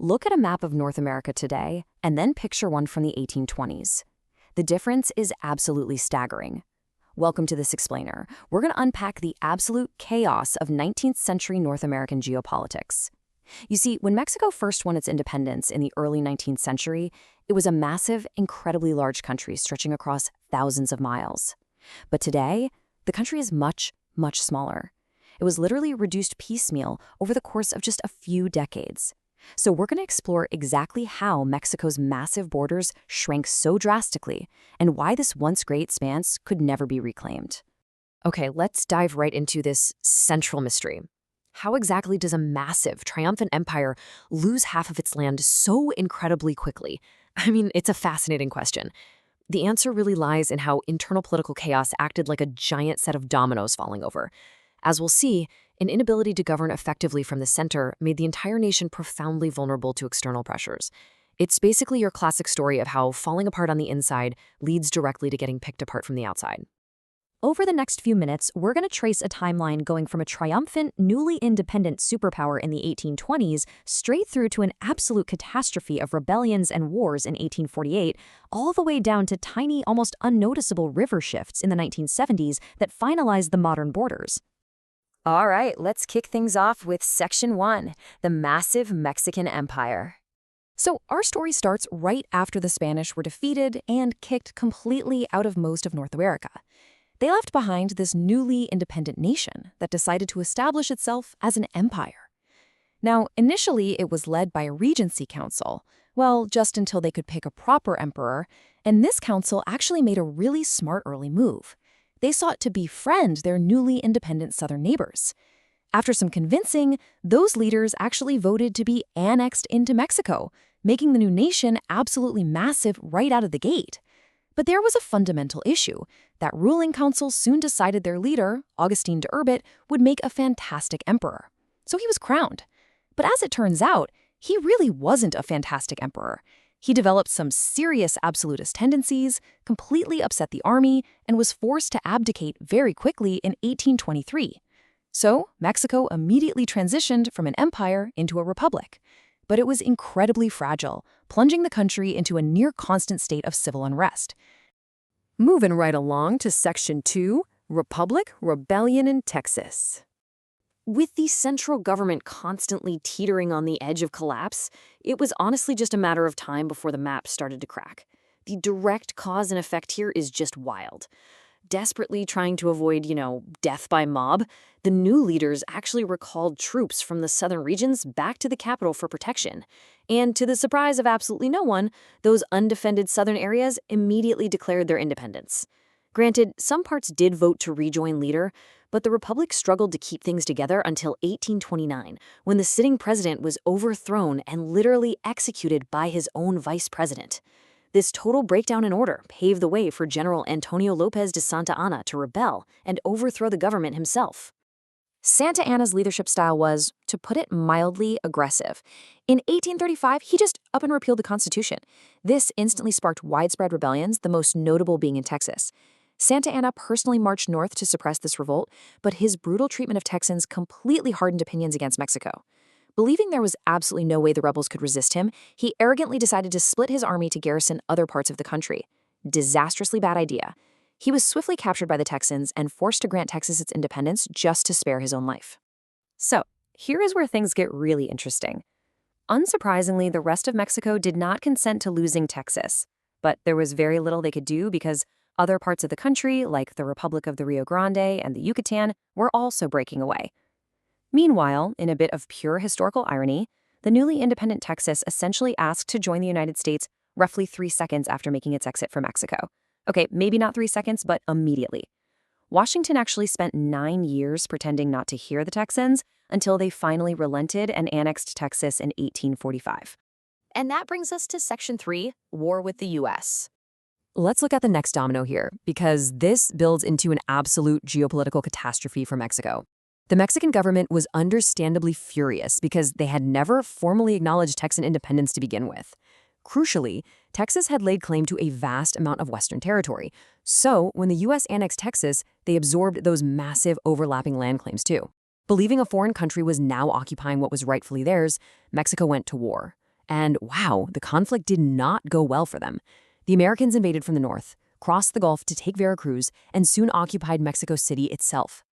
Look at a map of North America today, and then picture one from the 1820s. The difference is absolutely staggering. Welcome to this explainer. We're going to unpack the absolute chaos of 19th century North American geopolitics. You see, when Mexico first won its independence in the early 19th century, it was a massive, incredibly large country stretching across thousands of miles. But today, the country is much, much smaller. It was literally reduced piecemeal over the course of just a few decades. So we're going to explore exactly how Mexico's massive borders shrank so drastically and why this once great expanse could never be reclaimed. Okay, let's dive right into this central mystery. How exactly does a massive, triumphant empire lose half of its land so incredibly quickly? I mean, it's a fascinating question. The answer really lies in how internal political chaos acted like a giant set of dominoes falling over. As we'll see, an inability to govern effectively from the center made the entire nation profoundly vulnerable to external pressures. It's basically your classic story of how falling apart on the inside leads directly to getting picked apart from the outside. Over the next few minutes, we're going to trace a timeline going from a triumphant, newly independent superpower in the 1820s straight through to an absolute catastrophe of rebellions and wars in 1848, all the way down to tiny, almost unnoticeable river shifts in the 1970s that finalized the modern borders. All right, let's kick things off with Section 1, the massive Mexican Empire. So our story starts right after the Spanish were defeated and kicked completely out of most of North America. They left behind this newly independent nation that decided to establish itself as an empire. Now, initially, it was led by a regency council, well, just until they could pick a proper emperor, and this council actually made a really smart early move. They sought to befriend their newly independent southern neighbors. After some convincing, those leaders actually voted to be annexed into Mexico, making the new nation absolutely massive right out of the gate. But there was a fundamental issue. That ruling council soon decided their leader, Agustin de Urbit, would make a fantastic emperor. So he was crowned. But as it turns out, he really wasn't a fantastic emperor. He developed some serious absolutist tendencies, completely upset the army, and was forced to abdicate very quickly in 1823. So Mexico immediately transitioned from an empire into a republic. But it was incredibly fragile, plunging the country into a near-constant state of civil unrest. Moving right along to Section 2, Republic, Rebellion in Texas. With the central government constantly teetering on the edge of collapse, it was honestly just a matter of time before the map started to crack. The direct cause and effect here is just wild. Desperately trying to avoid, death by mob, the new leaders actually recalled troops from the southern regions back to the capital for protection. And to the surprise of absolutely no one, those undefended southern areas immediately declared their independence. Granted, some parts did vote to rejoin leader, but the Republic struggled to keep things together until 1829, when the sitting president was overthrown and literally executed by his own vice president. This total breakdown in order paved the way for General Antonio López de Santa Anna to rebel and overthrow the government himself. Santa Anna's leadership style was, to put it mildly, aggressive. In 1835, he just up and repealed the Constitution. This instantly sparked widespread rebellions, the most notable being in Texas. Santa Anna personally marched north to suppress this revolt, but his brutal treatment of Texans completely hardened opinions against Mexico. Believing there was absolutely no way the rebels could resist him, he arrogantly decided to split his army to garrison other parts of the country. Disastrously bad idea. He was swiftly captured by the Texans and forced to grant Texas its independence just to spare his own life. So, here is where things get really interesting. Unsurprisingly, the rest of Mexico did not consent to losing Texas, but there was very little they could do because other parts of the country, like the Republic of the Rio Grande and the Yucatan, were also breaking away. Meanwhile, in a bit of pure historical irony, the newly independent Texas essentially asked to join the United States roughly 3 seconds after making its exit from Mexico. Okay, maybe not 3 seconds, but immediately. Washington actually spent 9 years pretending not to hear the Texans until they finally relented and annexed Texas in 1845. And that brings us to Section 3, War with the U.S. Let's look at the next domino here, because this builds into an absolute geopolitical catastrophe for Mexico. The Mexican government was understandably furious because they had never formally acknowledged Texan independence to begin with. Crucially, Texas had laid claim to a vast amount of Western territory, so when the U.S. annexed Texas, they absorbed those massive overlapping land claims too. Believing a foreign country was now occupying what was rightfully theirs, Mexico went to war. And wow, the conflict did not go well for them. The Americans invaded from the north, crossed the Gulf to take Veracruz, and soon occupied Mexico City itself.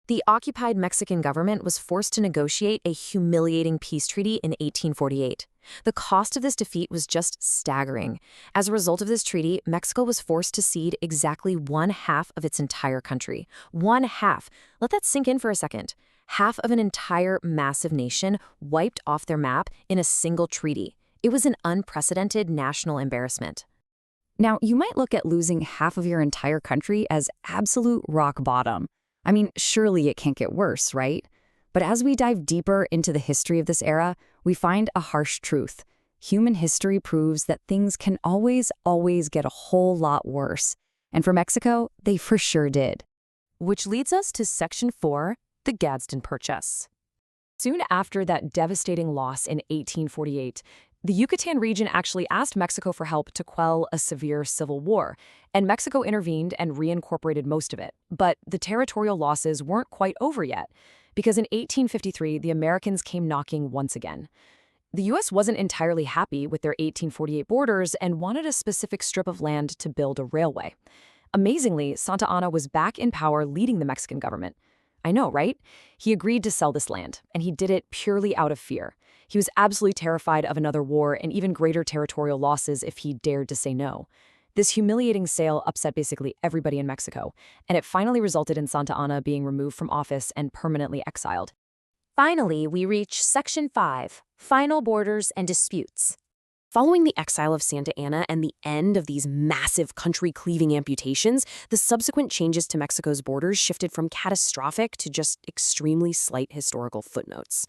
The occupied Mexican government was forced to negotiate a humiliating peace treaty in 1848. The cost of this defeat was just staggering. As a result of this treaty, Mexico was forced to cede exactly 1/2 of its entire country. 1/2. Let that sink in for a second. Half of an entire massive nation wiped off their map in a single treaty. It was an unprecedented national embarrassment. Now, you might look at losing half of your entire country as absolute rock bottom. I mean, surely it can't get worse, right? But as we dive deeper into the history of this era, we find a harsh truth. Human history proves that things can always get a whole lot worse. And for Mexico, they for sure did. Which leads us to Section 4, the Gadsden Purchase. Soon after that devastating loss in 1848, the Yucatan region actually asked Mexico for help to quell a severe civil war, and Mexico intervened and reincorporated most of it. But the territorial losses weren't quite over yet, because in 1853, the Americans came knocking once again. The U.S. wasn't entirely happy with their 1848 borders and wanted a specific strip of land to build a railway. Amazingly, Santa Anna was back in power leading the Mexican government. I know, right? He agreed to sell this land, and he did it purely out of fear. He was absolutely terrified of another war and even greater territorial losses if he dared to say no. This humiliating sale upset basically everybody in Mexico, and it finally resulted in Santa Anna being removed from office and permanently exiled. Finally, we reach Section 5, Final Borders and Disputes. Following the exile of Santa Anna and the end of these massive country-cleaving amputations, the subsequent changes to Mexico's borders shifted from catastrophic to just extremely slight historical footnotes.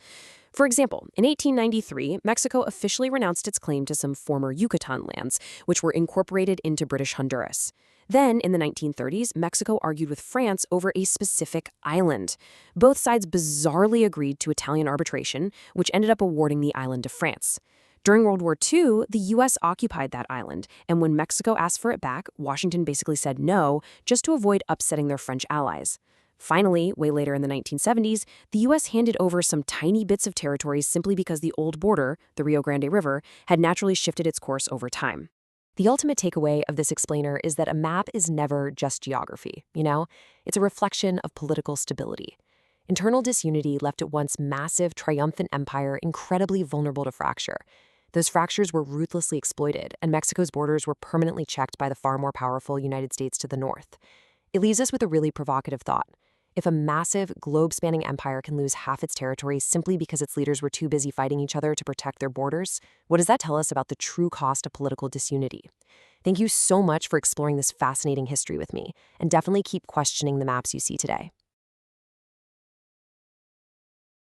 For example, in 1893, Mexico officially renounced its claim to some former Yucatan lands, which were incorporated into British Honduras. Then, in the 1930s, Mexico argued with France over a specific island. Both sides bizarrely agreed to Italian arbitration, which ended up awarding the island to France. During World War II, the U.S. occupied that island, and when Mexico asked for it back, Washington basically said no, just to avoid upsetting their French allies. Finally, way later in the 1970s, the U.S. handed over some tiny bits of territories simply because the old border, the Rio Grande River, had naturally shifted its course over time. The ultimate takeaway of this explainer is that a map is never just geography, It's a reflection of political stability. Internal disunity left at once massive, triumphant empire incredibly vulnerable to fracture. Those fractures were ruthlessly exploited, and Mexico's borders were permanently checked by the far more powerful United States to the north. It leaves us with a really provocative thought. If a massive, globe-spanning empire can lose half its territory simply because its leaders were too busy fighting each other to protect their borders, what does that tell us about the true cost of political disunity? Thank you so much for exploring this fascinating history with me, and definitely keep questioning the maps you see today.